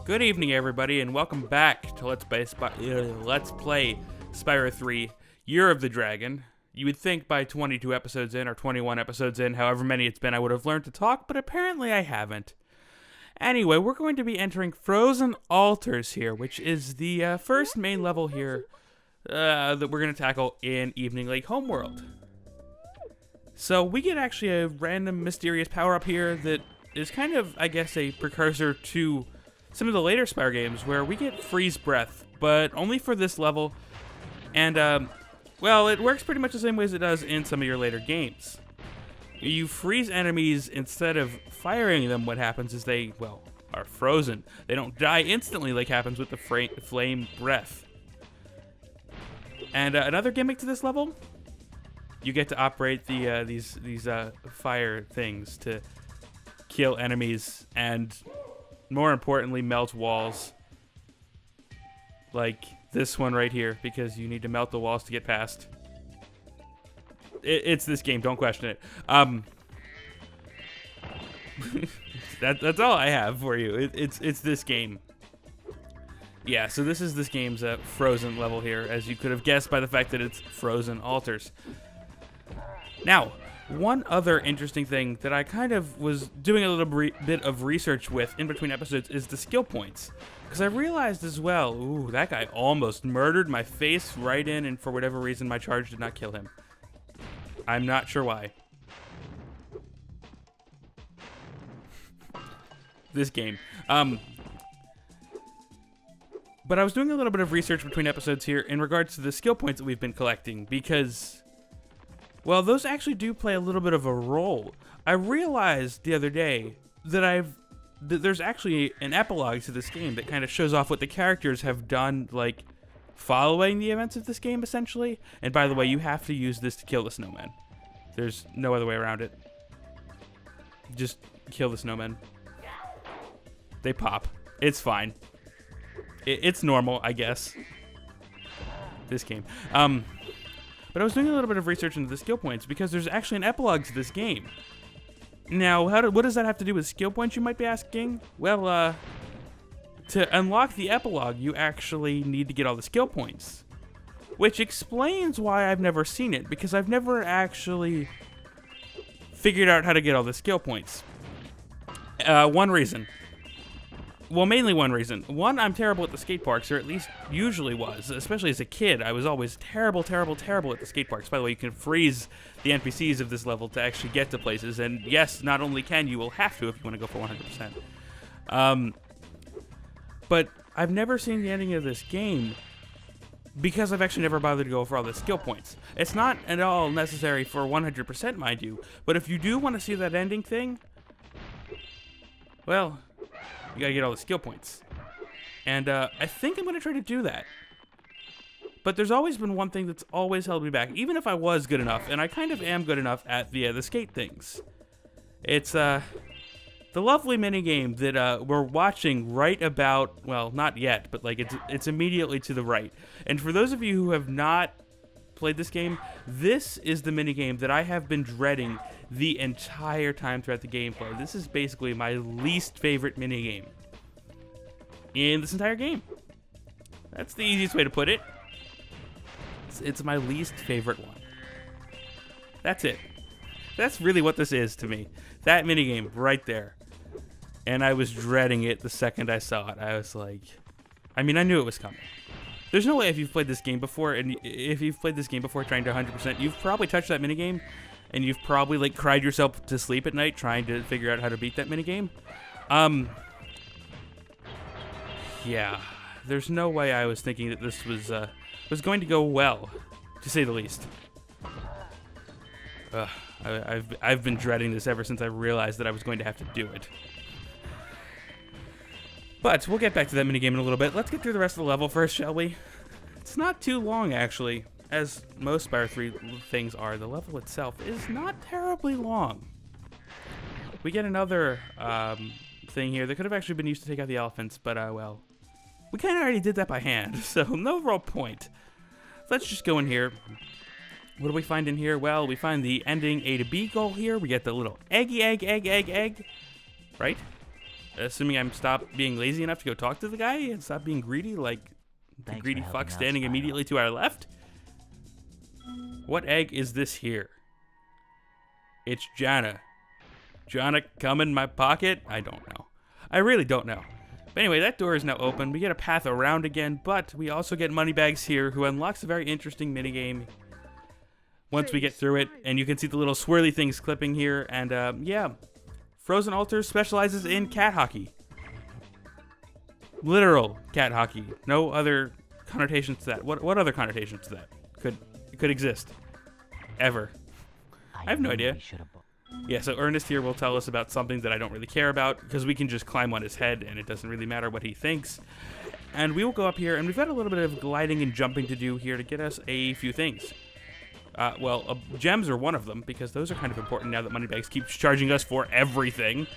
Good evening, everybody, and welcome back to Let's Play Spyro 3, Year of the Dragon. You would think by 22 episodes in, or 21 episodes in, however many it's been, I would have learned to talk, but apparently I haven't. Anyway, we're going to be entering Frozen Altars here, which is the first main level here that we're going to tackle in Evening Lake Homeworld. So we get actually a random mysterious power-up here that is kind of, I guess, a precursor to some of the later Spyro games where we get freeze breath, but only for this level. And, well, it works pretty much the same way as it does in some of your later games. You freeze enemies instead of firing them. What happens is they, well, are frozen. They don't die instantly like happens with the flame breath. And another gimmick to this level, you get to operate these fire things to kill enemies and, more importantly, melt walls. Like this one right here, because you need to melt the walls to get past. It's this game, don't question it. That's all I have for you. It's this game. Yeah, so this is this game's Frozen level here, as you could have guessed by the fact that it's Frozen Altars. Now, one other interesting thing that I kind of was doing a little bit of research with in between episodes is the skill points. Because I realized as well, ooh, that guy almost murdered my face right in, and for whatever reason my charge did not kill him. I'm not sure why. This game. But I was doing a little bit of research between episodes here in regards to the skill points that we've been collecting, because, well, those actually do play a little bit of a role. I realized the other day that there's actually an epilogue to this game that kind of shows off what the characters have done, like, following the events of this game, essentially. And by the way, you have to use this to kill the snowman. There's no other way around it. Just kill the snowmen. They pop. It's fine. It's normal, I guess. This game. But I was doing a little bit of research into the skill points because there's actually an epilogue to this game. Now, what does that have to do with skill points, you might be asking? Well, to unlock the epilogue, you actually need to get all the skill points. Which explains why I've never seen it, because I've never actually figured out how to get all the skill points. One reason. Well, mainly one reason. One, I'm terrible at the skate parks, or at least usually was. Especially as a kid, I was always terrible at the skate parks. By the way, you can freeze the NPCs of this level to actually get to places. And yes, not only can you, will have to if you want to go for 100%. But I've never seen the ending of this game because I've actually never bothered to go for all the skill points. It's not at all necessary for 100%, mind you. But if you do want to see that ending thing, well, you gotta get all the skill points. And I think I'm gonna try to do that. But there's always been one thing that's always held me back, even if I was good enough, and I kind of am good enough at the skate things. It's the lovely minigame that we're watching right about, well, not yet, but like it's immediately to the right. And for those of you who have not played this game, this is the minigame that I have been dreading the entire time throughout the gameplay. This is basically my least favorite minigame in this entire game. That's the easiest way to put it. It's my least favorite one. That's it. That's really what this is to me. That minigame right there. And I was dreading it the second I saw it. I was like, I mean, I knew it was coming. There's no way if you've played this game before, and if you've played this game before trying to 100%, you've probably touched that minigame, and you've probably, like, cried yourself to sleep at night trying to figure out how to beat that minigame. Yeah, there's no way I was thinking that this was going to go well, to say the least. I've been dreading this ever since I realized that I was going to have to do it. But we'll get back to that minigame in a little bit. Let's get through the rest of the level first, shall we? It's not too long, actually. As most Spyro 3 things are, the level itself is not terribly long. We get another thing here that could have actually been used to take out the elephants, but, well, we kind of already did that by hand, so no real point. Let's just go in here. What do we find in here? Well, we find the ending A to B goal here. We get the little egg, right? Assuming I'm stop being lazy enough to go talk to the guy and stop being greedy like the greedy fuck standing immediately to our left. What egg is this here? It's Jana. Jana come in my pocket? I don't know. I really don't know. But anyway, that door is now open. We get a path around again, but we also get Moneybags here, who unlocks a very interesting minigame once we get through it. And you can see the little swirly things clipping here. And yeah, Frozen Altar specializes in cat hockey. Literal cat hockey. No other connotations to that. What other connotations to that could exist? Ever. I have no idea. Yeah, so Ernest here will tell us about something that I don't really care about, because we can just climb on his head and it doesn't really matter what he thinks. And we will go up here, and we've got a little bit of gliding and jumping to do here to get us a few things. Gems are one of them, because those are kind of important now that Moneybags keeps charging us for everything.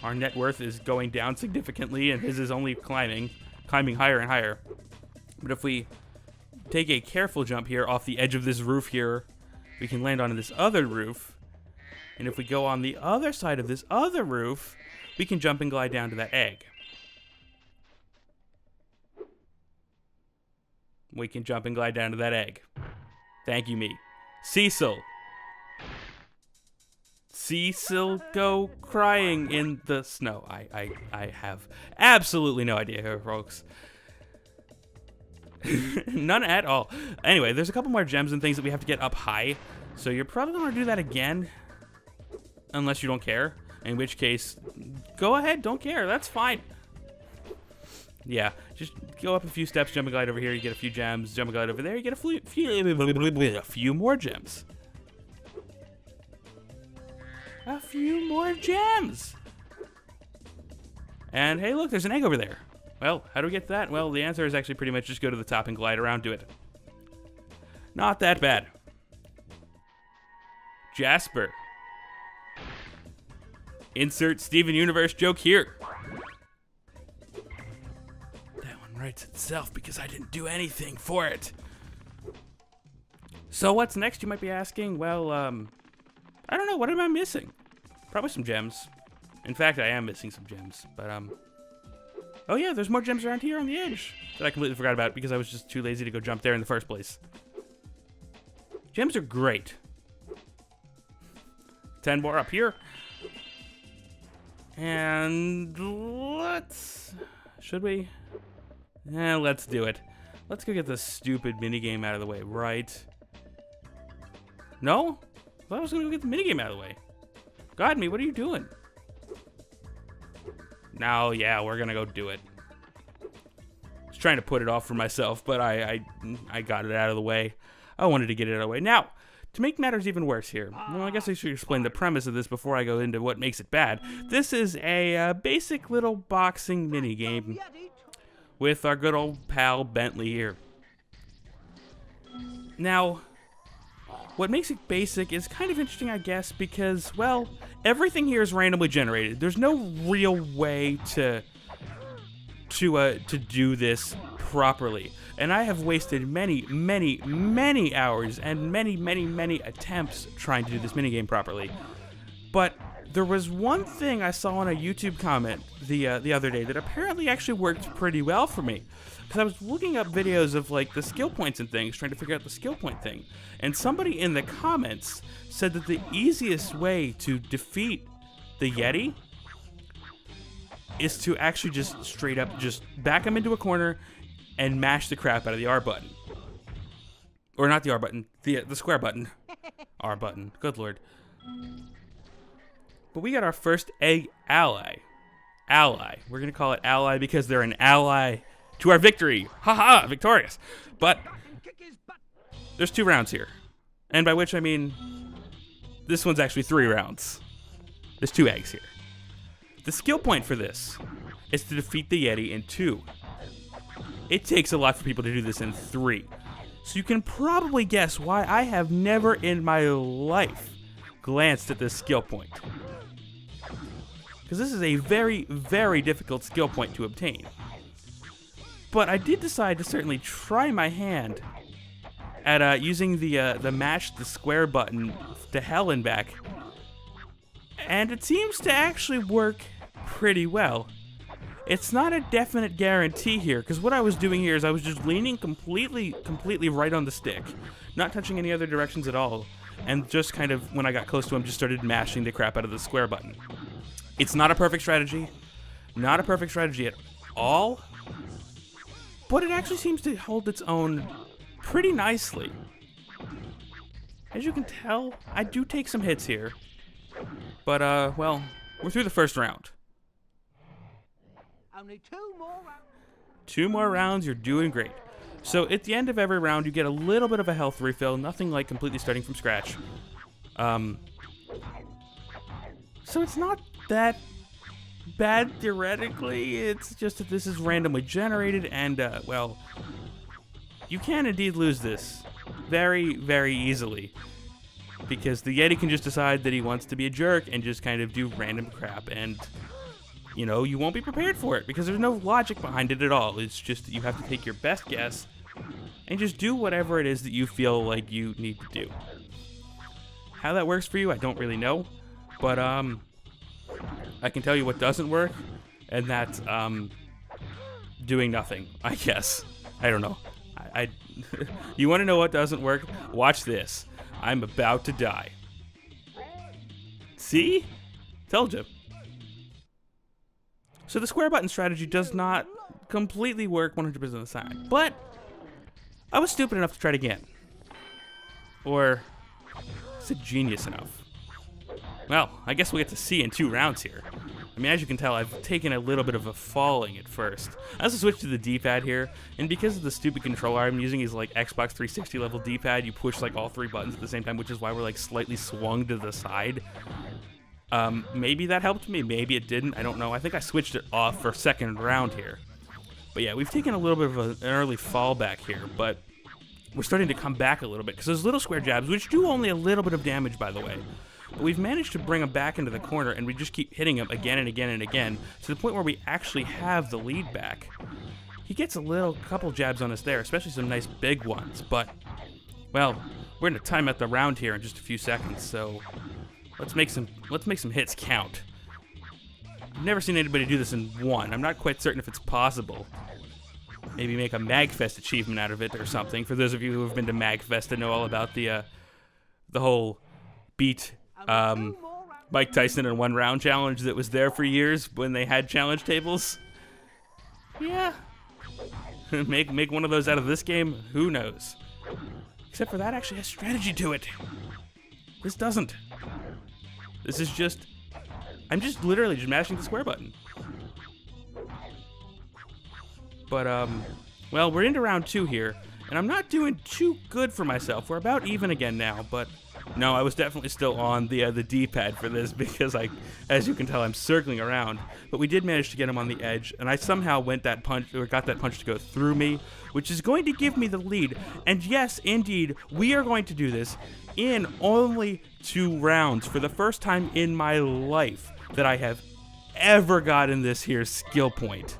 Our net worth is going down significantly, and his is only climbing higher and higher. But if we take a careful jump here off the edge of this roof here, we can land on this other roof. And if we go on the other side of this other roof, we can jump and glide down to that egg. We can jump and glide down to that egg. Thank you, me. Cecil. Cecil go crying in the snow. I have absolutely no idea here, folks. None at all. Anyway, there's a couple more gems and things that we have to get up high, so you're probably going to do that again, unless you don't care, in which case, go ahead, don't care, that's fine. Yeah, just go up a few steps, jump and glide over here, you get a few gems, jump and glide over there, you get a few more gems. A few more gems! And hey, look, there's an egg over there. Well, how do we get to that? Well, the answer is actually pretty much just go to the top and glide around to it. Not that bad. Jasper. Insert Steven Universe joke here. That one writes itself because I didn't do anything for it. So what's next, you might be asking? Well, I don't know. What am I missing? Probably some gems. In fact, I am missing some gems, but oh yeah, there's more gems around here on the edge that I completely forgot about because I was just too lazy to go jump there in the first place. Gems are great. 10 more up here. And should we? Let's do it. Let's go get this stupid minigame out of the way, right? No? I thought I was gonna go get the minigame out of the way. God, me, what are you doing? Now, yeah, we're gonna go do it. I was trying to put it off for myself, but I got it out of the way. I wanted to get it out of the way. Now, to make matters even worse here, well, I guess I should explain the premise of this before I go into what makes it bad. This is a basic little boxing minigame with our good old pal Bentley here. Now, what makes it basic is kind of interesting, I guess, because, well, everything here is randomly generated. There's no real way to do this properly. And I have wasted many hours and many attempts trying to do this minigame properly. But there was one thing I saw on a YouTube comment the other day that apparently actually worked pretty well for me. Because I was looking up videos of like the skill points and things, trying to figure out the skill point thing. And somebody in the comments said that the easiest way to defeat the Yeti is to actually just straight up just back him into a corner and mash the crap out of the R button. Or not the R button, the square button. R button, good lord. But we got our first egg ally. Ally. We're gonna call it ally because they're an ally to our victory. Haha, victorious. But there's 2 rounds here. And by which I mean, this one's actually 3 rounds. There's 2 eggs here. The skill point for this is to defeat the Yeti in 2. It takes a lot for people to do this in 3. So you can probably guess why I have never in my life glanced at this skill point. Because this is a very difficult skill point to obtain. But I did decide to certainly try my hand at using the mash the square button to hell and back. And it seems to actually work pretty well. It's not a definite guarantee here, because what I was doing here is I was just leaning completely right on the stick, not touching any other directions at all, and just kind of, when I got close to him, just started mashing the crap out of the square button. It's not a perfect strategy, not a perfect strategy at all, but it actually seems to hold its own pretty nicely. As you can tell, I do take some hits here, but, well, we're through the first round. Only 2 more rounds. 2 more rounds, you're doing great. So at the end of every round, you get a little bit of a health refill, nothing like completely starting from scratch. So it's not that bad theoretically, it's just that this is randomly generated, and, well, you can indeed lose this very, very easily. Because the Yeti can just decide that he wants to be a jerk and just kind of do random crap, and you know, you won't be prepared for it because there's no logic behind it at all. It's just that you have to take your best guess and just do whatever it is that you feel like you need to do. How that works for you, I don't really know, but I can tell you what doesn't work, and that's doing nothing, I guess. I don't know. You want to know what doesn't work? Watch this. I'm about to die. See? Told you. So the square button strategy does not completely work 100% of the time, but I was stupid enough to try it again. Or is it genius enough? Well, I guess we get to see in 2 rounds here. I mean, as you can tell, I've taken a little bit of a falling at first. I also switched to the D-pad here, and because of the stupid controller I'm using is like Xbox 360 level D-pad, you push like all 3 buttons at the same time, which is why we're like slightly swung to the side. Maybe that helped me, maybe it didn't, I don't know. I think I switched it off for 2nd round here. But yeah, we've taken a little bit of an early fallback here, but we're starting to come back a little bit, because those little square jabs, which do only a little bit of damage, by the way, but we've managed to bring him back into the corner, and we just keep hitting him again and again and again, to the point where we actually have the lead back. He gets a couple jabs on us there, especially some nice big ones, but, well, we're going to time out the round here in just a few seconds, so let's make some hits count. I've never seen anybody do this in 1. I'm not quite certain if it's possible. Maybe make a MagFest achievement out of it or something, for those of you who have been to MagFest and know all about the whole beat Mike Tyson in 1 round challenge that was there for years when they had challenge tables. Yeah. make one of those out of this game, who knows? Except for that actually has strategy to it. This doesn't. This is just, I'm just literally just mashing the square button. But, well, we're into round 2 here, and I'm not doing too good for myself. We're about even again now, but no, I was definitely still on the D-pad for this because as you can tell, I'm circling around. But we did manage to get him on the edge, and I somehow got that punch to go through me, which is going to give me the lead. And yes, indeed, we are going to do this in only 2 rounds for the first time in my life that I have ever gotten this here skill point.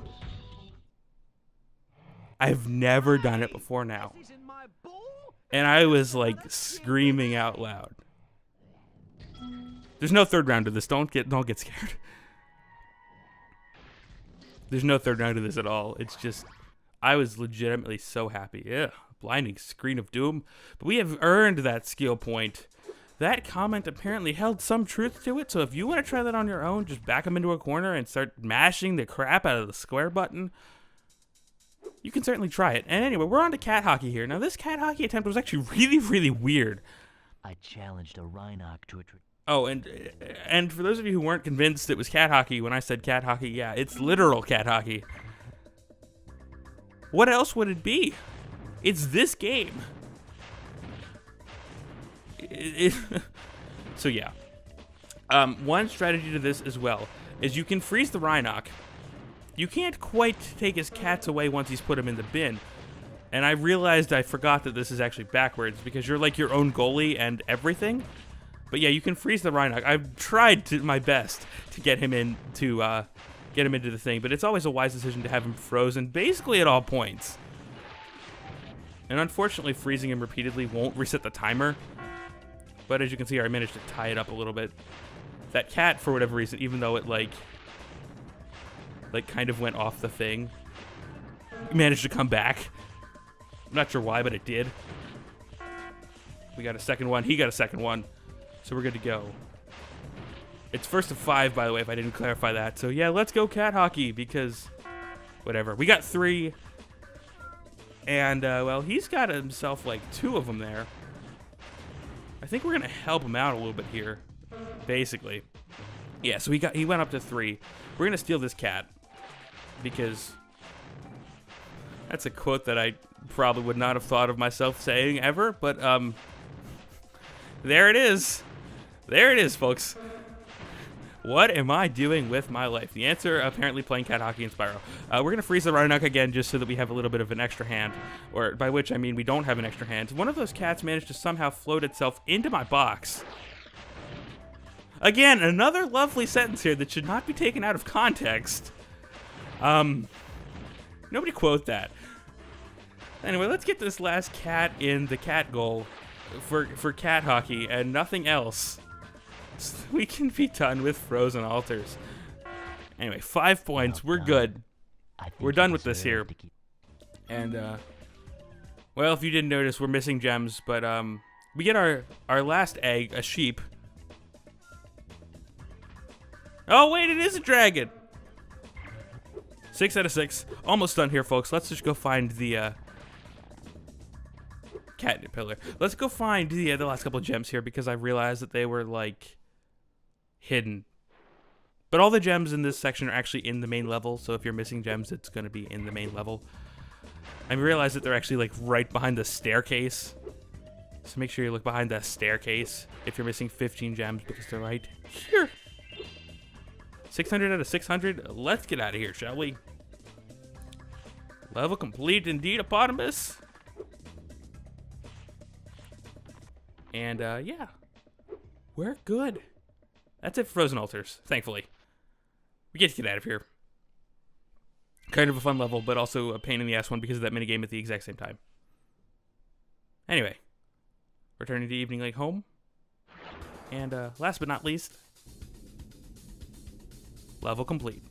I've never done it before now. And I was like screaming out loud. There's no 3rd round to this. Don't get scared. There's no 3rd round to this at all. It's just, I was legitimately so happy. Yeah, blinding screen of doom. But we have earned that skill point. That comment apparently held some truth to it. So if you want to try that on your own, just back them into a corner and start mashing the crap out of the square button. You can certainly try it. And anyway, we're on to cat hockey here. Now, this cat hockey attempt was actually really, really weird. I challenged a Rhinoc to a... Oh, and for those of you who weren't convinced it was cat hockey when I said cat hockey, yeah, it's literal cat hockey. What else would it be? It's this game. So, yeah. One strategy to this as well is you can freeze the Rhinoc. You can't quite take his cats away once he's put him in the bin. And I realized I forgot that this is actually backwards because you're like your own goalie and everything. But yeah, you can freeze the Rhinoc. I've tried my best to get him into the thing, but it's always a wise decision to have him frozen basically at all points. And unfortunately, freezing him repeatedly won't reset the timer. But as you can see, I managed to tie it up a little bit. That cat, for whatever reason, even though it like like, kind of went off the thing. Managed to come back. I'm not sure why, but it did. We got a second one. He got a second one. So we're good to go. It's first of 5, by the way, if I didn't clarify that. So, yeah, let's go cat hockey, because whatever. We got 3. And, well, he's got himself, like, 2 of them there. I think we're going to help him out a little bit here, basically. Yeah, so he went up to 3. We're going to steal this cat, because that's a quote that I probably would not have thought of myself saying ever, but, there it is. There it is, folks. What am I doing with my life? The answer, apparently playing cat hockey in Spyro. We're going to freeze the Rhinoc again just so that we have a little bit of an extra hand. Or, by which I mean we don't have an extra hand. One of those cats managed to somehow float itself into my box. Again, another lovely sentence here that should not be taken out of context. Nobody quote that. Anyway, let's get this last cat in the cat goal for cat hockey and nothing else. So we can be done with frozen altars. Anyway, 5 points. We're good. We're done with this here. And, well, if you didn't notice, we're missing gems, but, we get our last egg, a sheep. Oh, wait, it is a dragon! 6 out of 6. Almost done here, folks. Let's just go find the, catnip pillar. Let's go find the last couple of gems here, because I realized that they were, like, hidden. But all the gems in this section are actually in the main level, so if you're missing gems, it's going to be in the main level. I realized that they're actually, like, right behind the staircase. So make sure you look behind that staircase if you're missing 15 gems, because they're right here. 600 out of 600. Let's get out of here, shall we? Level complete indeed, Epotamus. And, yeah. We're good. That's it for Frozen Altars, thankfully. We get to get out of here. Kind of a fun level, but also a pain in the ass one because of that minigame at the exact same time. Anyway. Returning to Evening Lake home. And, last but not least, level complete.